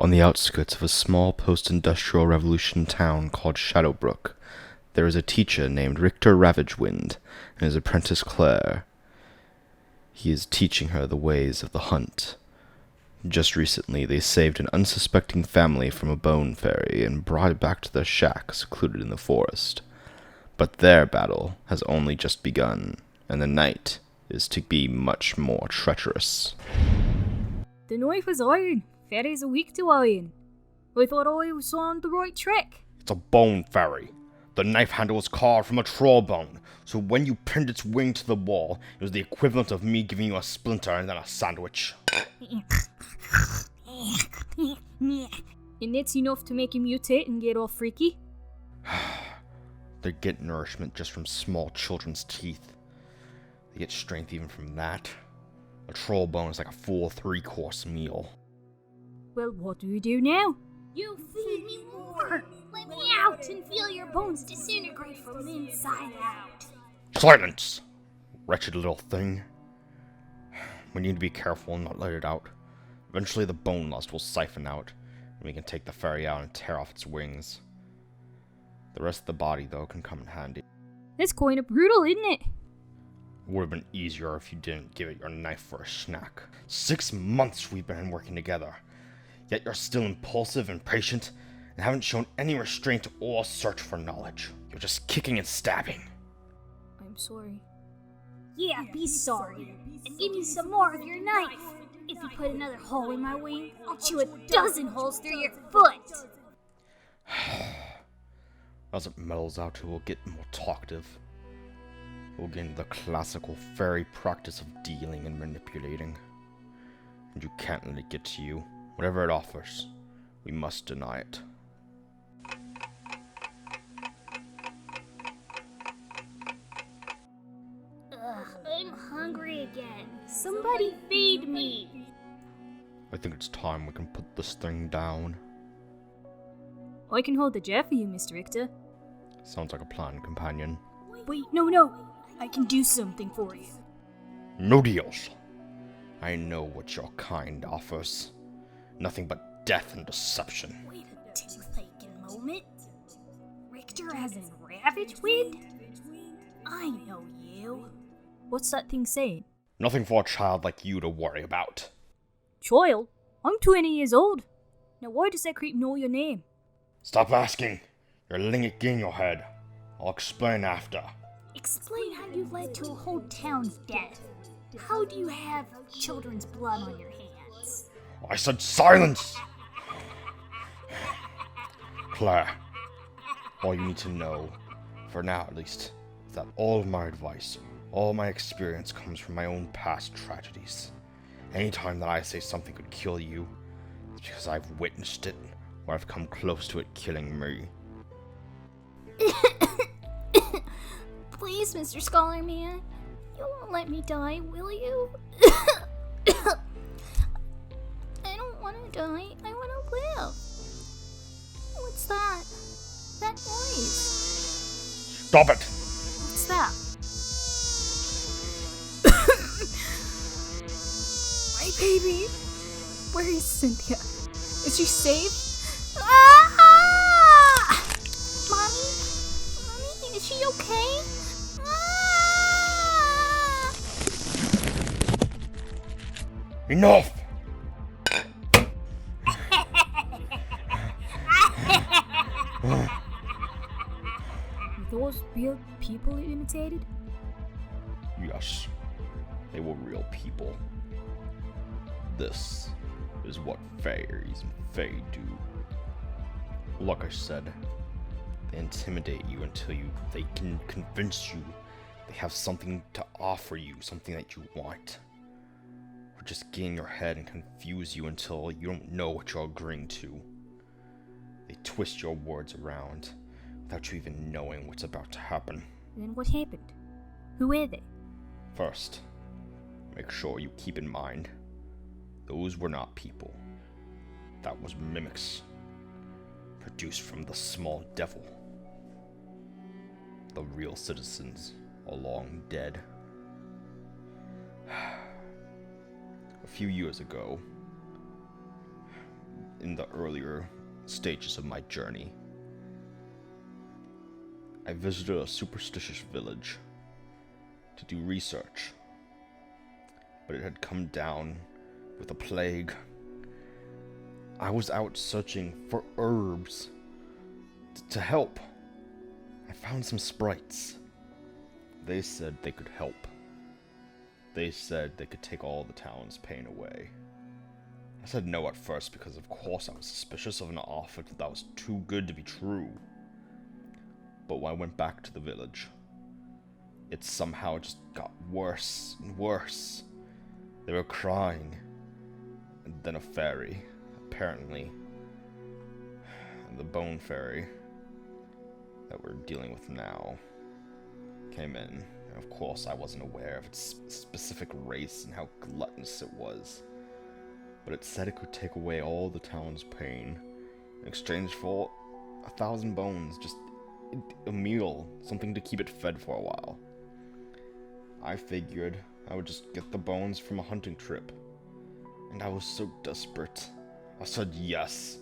On the outskirts of a small post-industrial revolution town called Shadowbrook, there is a teacher named Riktor and his apprentice Claire. He is teaching her the ways of the hunt. Just recently, they saved an unsuspecting family from a bone fairy and brought it back to their shack secluded in the forest. But their battle has only just begun, and the night is to be much more treacherous. The knife is iron. Fairies are weak to iron. I thought I was on the right track. It's a bone fairy. The knife handle was carved from a troll bone, so when you pinned its wing to the wall, it was the equivalent of me giving you a splinter and then a sandwich. And that's enough to make you mutate and get all freaky? They get nourishment just from small children's teeth. They get strength even from that. A troll bone is like a full 3-course meal. Well, what do we do now? You feed me more! Let me out and feel your bones disintegrate from inside out! Silence! Wretched little thing. We need to be careful and not let it out. Eventually the bone lust will siphon out, and we can take the fairy out and tear off its wings. The rest of the body, though, can come in handy. That's kind of brutal, isn't it? It would have been easier if you didn't give it your knife for a snack. 6 months we've been working together. Yet you're still impulsive and patient, and haven't shown any restraint or search for knowledge. You're just kicking and stabbing. I'm sorry. Yeah, be sorry. And give me some more of your knife. If you put another hole in my wing, I'll chew a dozen holes through your foot. As it mellows out, it will get more talkative. We'll get into the classical fairy practice of dealing and manipulating. And you can't let it get to you. Whatever it offers, we must deny it. Ugh, I'm hungry again. Somebody feed me. I think it's time we can put this thing down. I can hold the jar for you, Mr. Richter. Sounds like a plan, companion. Wait, no. I can do something for you. No deals. I know what your kind offers. Nothing but death and deception. Wait a tooth-aching moment. Richter has a ravage wind? I know you. What's that thing saying? Nothing for a child like you to worry about. Child? I'm 20 years old. Now why does that creep know your name? Stop asking. You're letting it get in your head. I'll explain after. Explain how you led to a whole town's death. How do you have children's blood on your hands? I said silence! Claire, all you need to know, for now at least, is that all of my advice, all my experience comes from my own past tragedies. Anytime that I say something could kill you, it's because I've witnessed it, or I've come close to it killing me. Please, Mr. Scholar Man, you won't let me die, will you? I don't want to die, I want to live. What's that? That noise. Stop it! What's that? My baby! Where is Cynthia? Is she safe? Ah! Mommy? Mommy, is she okay? Ah! Enough! Were those real people you imitated? Yes, they were real people. This is what fairies and fae do. Like I said, they intimidate you until they can convince you they have something to offer you, something that you want. Or just get in your head and confuse you until you don't know what you're agreeing to. They twist your words around without you even knowing what's about to happen. Then what happened? Who were they? First, make sure you keep in mind, those were not people. That was mimics, produced from the small devil. The real citizens are long dead. A few years ago, in the earlier stages of my journey. I visited a superstitious village to do research, but it had come down with a plague. I was out searching for herbs to help. I found some sprites. They said they could help. They said they could take all the town's pain away. I said no at first because of course I was suspicious of an offer that was too good to be true. But when I went back to the village, it somehow just got worse and worse. They were crying. And then a fairy, apparently, the bone fairy that we're dealing with now, came in. And of course I wasn't aware of its specific race and how gluttonous it was. But it said it could take away all the town's pain in exchange for 1,000 bones, just a meal, something to keep it fed for a while. I figured I would just get the bones from a hunting trip. And I was so desperate. I said yes.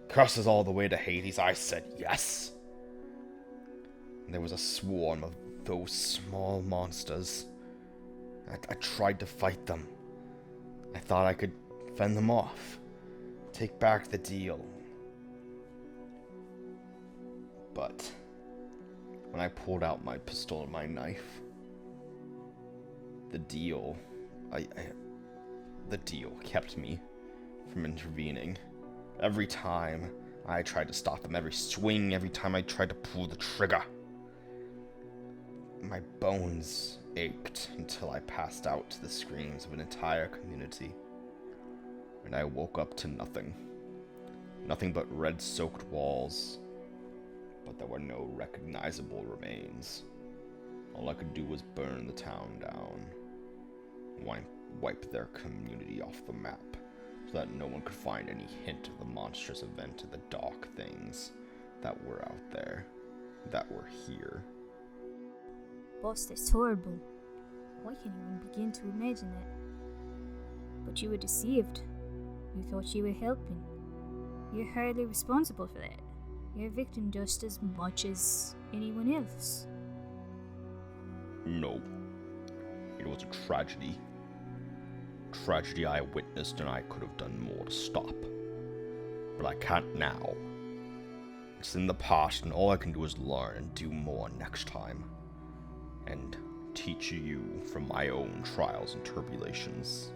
Curses all the way to Hades, I said yes. And there was a swarm of those small monsters. I tried to fight them. I thought I could fend them off. Take back the deal. But when I pulled out my pistol and my knife, the deal kept me from intervening. Every time I tried to stop them, every swing, every time I tried to pull the trigger, my bones ached until I passed out to the screams of an entire community. And I woke up to nothing. Nothing but red-soaked walls. But there were no recognizable remains. All I could do was burn the town down. Wipe their community off the map, so that no one could find any hint of the monstrous event of the dark things that were out there, that were here. Boss, that's horrible. I can't even begin to imagine it. But you were deceived. You thought you were helping. You're hardly responsible for that. You're a victim just as much as anyone else. No. It was a tragedy. Tragedy I witnessed and I could have done more to stop. But I can't now. It's in the past and all I can do is learn and do more next time. And teach you from my own trials and tribulations.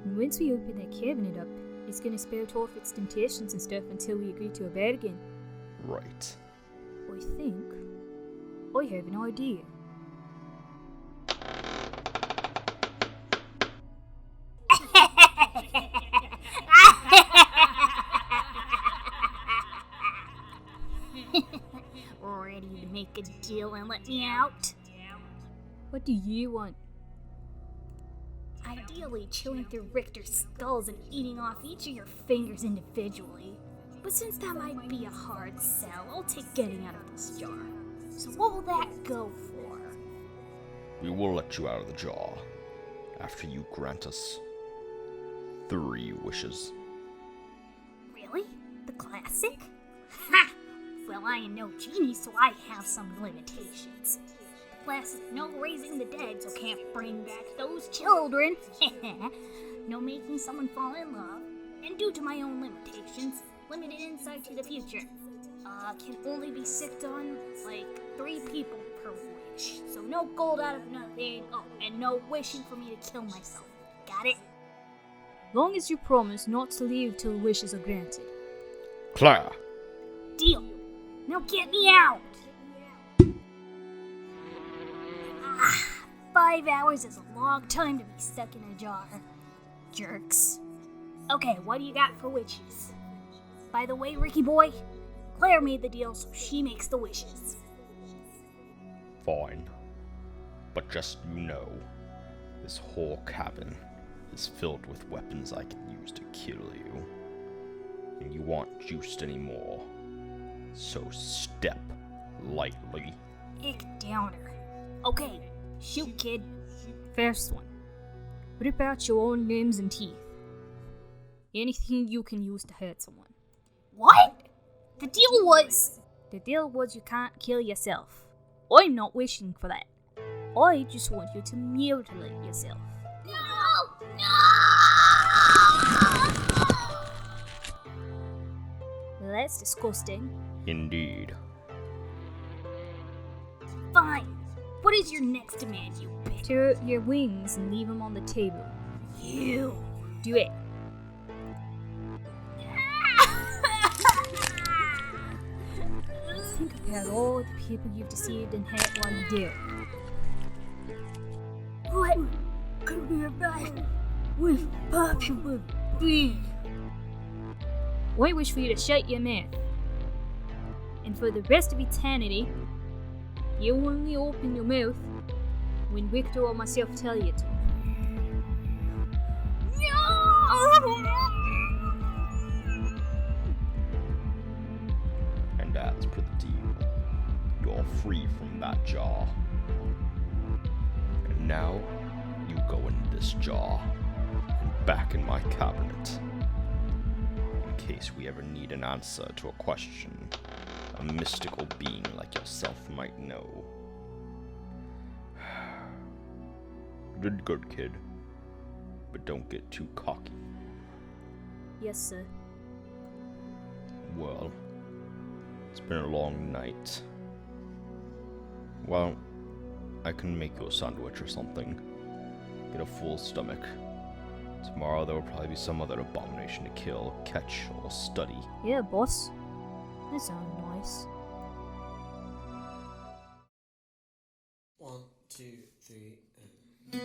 And once we open that cabinet up, it's gonna spout off its temptations and stuff until we agree to a bargain. Right. I think I have an idea. Ready to make a deal and let me out? What do you want? Ideally, chewing through Riktor's skulls and eating off each of your fingers individually. But since that might be a hard sell, I'll take getting out of this jar. So what will that go for? We will let you out of the jar after you grant us 3 wishes. Really? The classic? Ha! Well, I am no genie, so I have some limitations. The classic no raising the dead, so can't bring back those children. No making someone fall in love. And due to my own limitations, limited insight to the future. Can only be sicked on, 3 people per wish. So no gold out of nothing. Oh, and no wishing for me to kill myself. Got it? Long as you promise not to leave till wishes are granted. Claire! Deal. Now get me out! 5 hours is a long time to be stuck in a jar. Jerks. Okay, what do you got for wishes? By the way, Ricky boy, Claire made the deal, so she makes the wishes. Fine. But just you know, this whole cabin is filled with weapons I can use to kill you. And you aren't juiced anymore. So step lightly. Ick downer. Okay, shoot, kid. First one. Rip out your own limbs and teeth. Anything you can use to hurt someone. What? The deal was... The deal was you can't kill yourself. I'm not wishing for that. I just want you to mutilate yourself. No! No! Well, that's disgusting. Indeed. Fine. What is your next demand, you bitch? Tear out your wings and leave them on the table. You. Do it. Think about all the people you've deceived and hurt while you do it. What could be bad with possible be? I wish for you to shut your mouth. And for the rest of eternity, you only open your mouth when Riktor or myself tell you to. And as per the deal, you're free from that jar. And now, you go in this jar, and back in my cabinet. In case we ever need an answer to a question a mystical being like yourself might know. Did good, kid. But don't get too cocky. Yes, sir. Well, it's been a long night. Well, I can make you a sandwich or something. Get a full stomach. Tomorrow there will probably be some other abomination to kill, catch, or study. Yeah, boss. That sounds nice. 1, 2, 3, and...